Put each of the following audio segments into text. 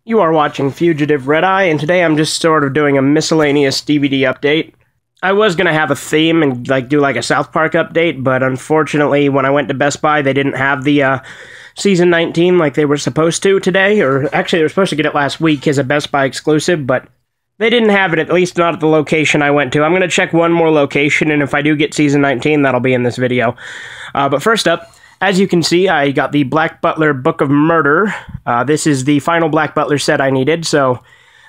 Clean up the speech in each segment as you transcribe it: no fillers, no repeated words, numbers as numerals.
You are watching Fugitive Red Eye, and today I'm just sort of doing a miscellaneous DVD update. I was going to have a theme and do like a South Park update, but unfortunately when I went to Best Buy they didn't have the Season 19 like they were supposed to today, or actually they were supposed to get it last week as a Best Buy exclusive, but they didn't have it, at least not at the location I went to. I'm going to check one more location, and if I do get Season 19, that'll be in this video. But first up, as you can see, I got the Black Butler Book of Murder. This is the final Black Butler set I needed, so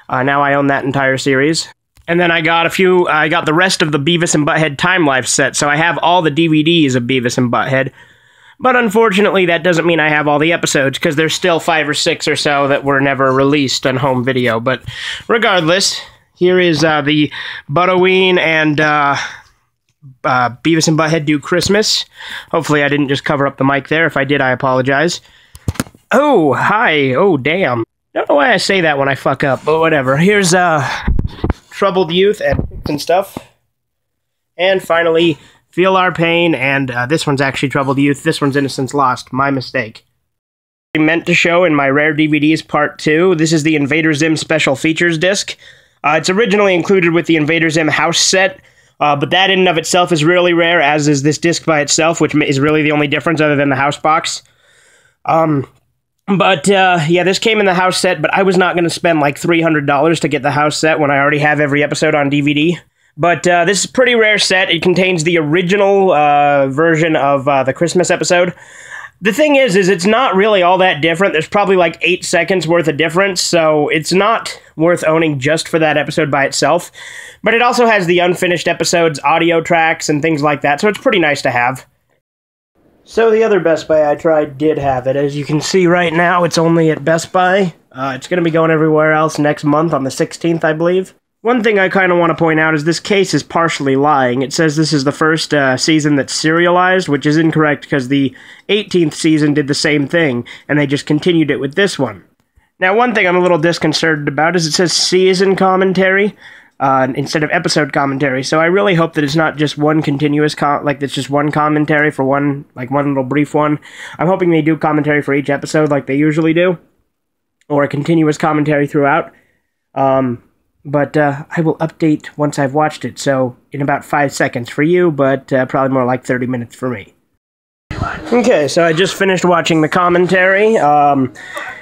now I own that entire series. And then I got the rest of the Beavis and Butthead Time Life set, so I have all the DVDs of Beavis and Butthead. But unfortunately, that doesn't mean I have all the episodes, because there's still 5 or 6 or so that were never released on home video. But regardless, here is the Buttoween and Beavis and Butthead Do Christmas. Hopefully I didn't just cover up the mic there. If I did, I apologize. Oh, hi. Oh, damn. Don't know why I say that when I fuck up, but whatever. Here's Troubled Youth and stuff. And finally, Feel Our Pain, and this one's actually Troubled Youth. This one's Innocence Lost. My mistake. I meant to show in my Rare DVDs Part 2. This is the Invader Zim Special Features disc. It's originally included with the Invader Zim House set, but that in and of itself is really rare, as is this disc by itself, which is really the only difference other than the house box. Yeah, this came in the house set, but I was not going to spend like $300 to get the house set when I already have every episode on DVD. But this is a pretty rare set. It contains the original version of the Christmas episode. The thing is it's not really all that different. There's probably like 8 seconds worth of difference, so it's not worth owning just for that episode by itself. But it also has the unfinished episodes, audio tracks, and things like that, so it's pretty nice to have. So the other Best Buy I tried did have it. As you can see right now, it's only at Best Buy. It's going to be going everywhere else next month on the 16th, I believe. One thing I kind of want to point out is this case is partially lying. It says this is the first season that's serialized, which is incorrect because the 18th season did the same thing, and they just continued it with this one. Now, one thing I'm a little disconcerted about is it says season commentary instead of episode commentary, so I really hope that it's not just one continuous, it's just one commentary for one little brief one. I'm hoping they do commentary for each episode like they usually do, or a continuous commentary throughout. But I will update once I've watched it, so in about 5 seconds for you, but probably more like 30 minutes for me. Okay, so I just finished watching the commentary.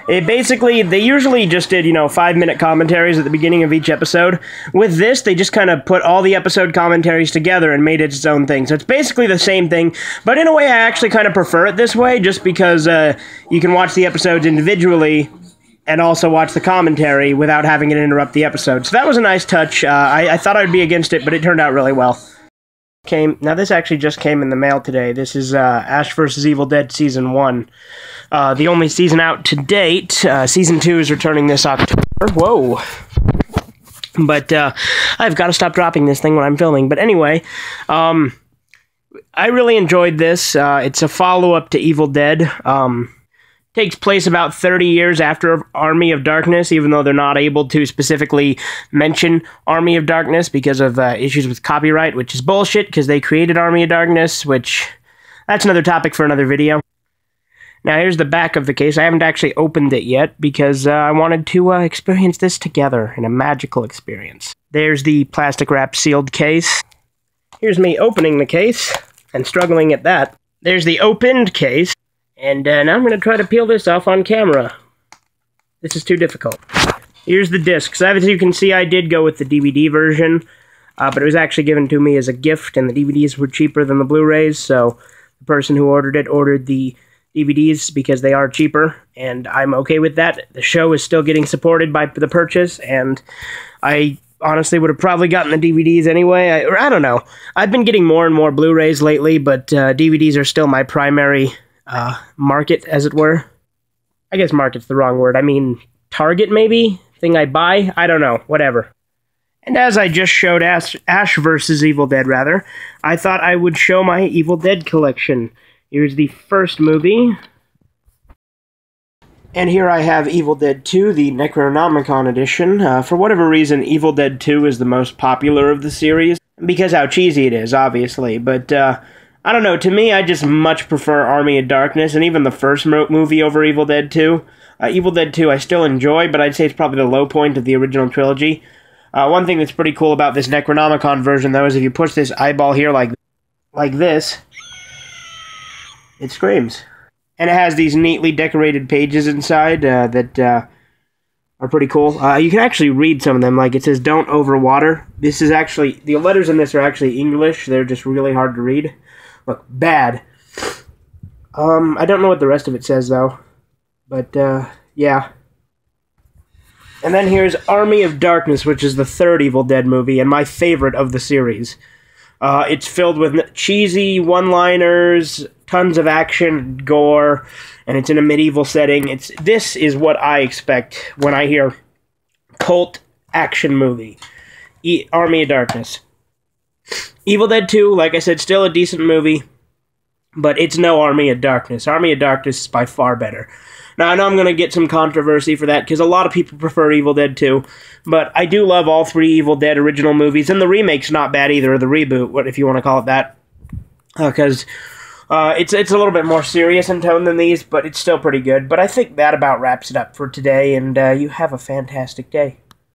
They usually just did, 5-minute commentaries at the beginning of each episode. With this, they just kind of put all the episode commentaries together and made it its own thing. So it's basically the same thing, but in a way I actually kind of prefer it this way, just because you can watch the episodes individually and also watch the commentary without having it interrupt the episode. So that was a nice touch. I thought I'd be against it, but it turned out really well. Now this actually just came in the mail today. This is Ash vs. Evil Dead Season 1. The only season out to date. Season 2 is returning this October. Whoa! But I've got to stop dropping this thing when I'm filming. But anyway, I really enjoyed this. It's a follow-up to Evil Dead. Takes place about 30 years after Army of Darkness, even though they're not able to specifically mention Army of Darkness because of issues with copyright, which is bullshit, because they created Army of Darkness, which, that's another topic for another video. Now, here's the back of the case. I haven't actually opened it yet, because I wanted to experience this together in a magical experience. There's the plastic wrap sealed case. Here's me opening the case, and struggling at that. There's the opened case. And now I'm going to try to peel this off on camera. This is too difficult. Here's the discs. As you can see, I did go with the DVD version, but it was actually given to me as a gift, and the DVDs were cheaper than the Blu-rays, so the person who ordered it ordered the DVDs because they are cheaper, and I'm okay with that. The show is still getting supported by the purchase, and I honestly would have probably gotten the DVDs anyway. I don't know. I've been getting more and more Blu-rays lately, but DVDs are still my primary market, as it were. I guess market's the wrong word. I mean, target, maybe? Thing I buy? I don't know. Whatever. And as I just showed Ash vs. Evil Dead, rather, I thought I would show my Evil Dead collection. Here's the first movie. And here I have Evil Dead 2, the Necronomicon edition. For whatever reason, Evil Dead 2 is the most popular of the series. Because how cheesy it is, obviously. But, I don't know, to me, I just much prefer Army of Darkness, and even the first movie over Evil Dead 2. Evil Dead 2 I still enjoy, but I'd say it's probably the low point of the original trilogy. One thing that's pretty cool about this Necronomicon version, though, is if you push this eyeball here like this, it screams. And it has these neatly decorated pages inside that are pretty cool. You can actually read some of them, like it says, "Don't overwater." This is actually, the letters in this are actually English. They're just really hard to read. Look, bad. I don't know what the rest of it says, though. But, yeah. And then here's Army of Darkness, which is the third Evil Dead movie, and my favorite of the series. It's filled with cheesy one-liners, tons of action, gore, and it's in a medieval setting. This is what I expect when I hear cult action movie. Army of Darkness. Evil Dead 2, like I said, still a decent movie, but it's no Army of Darkness. Army of Darkness is by far better. Now, I know I'm going to get some controversy for that, because a lot of people prefer Evil Dead 2, but I do love all three Evil Dead original movies, and the remake's not bad either, or the reboot, if you want to call it that, because it's a little bit more serious in tone than these, but it's still pretty good. But I think that about wraps it up for today, and you have a fantastic day.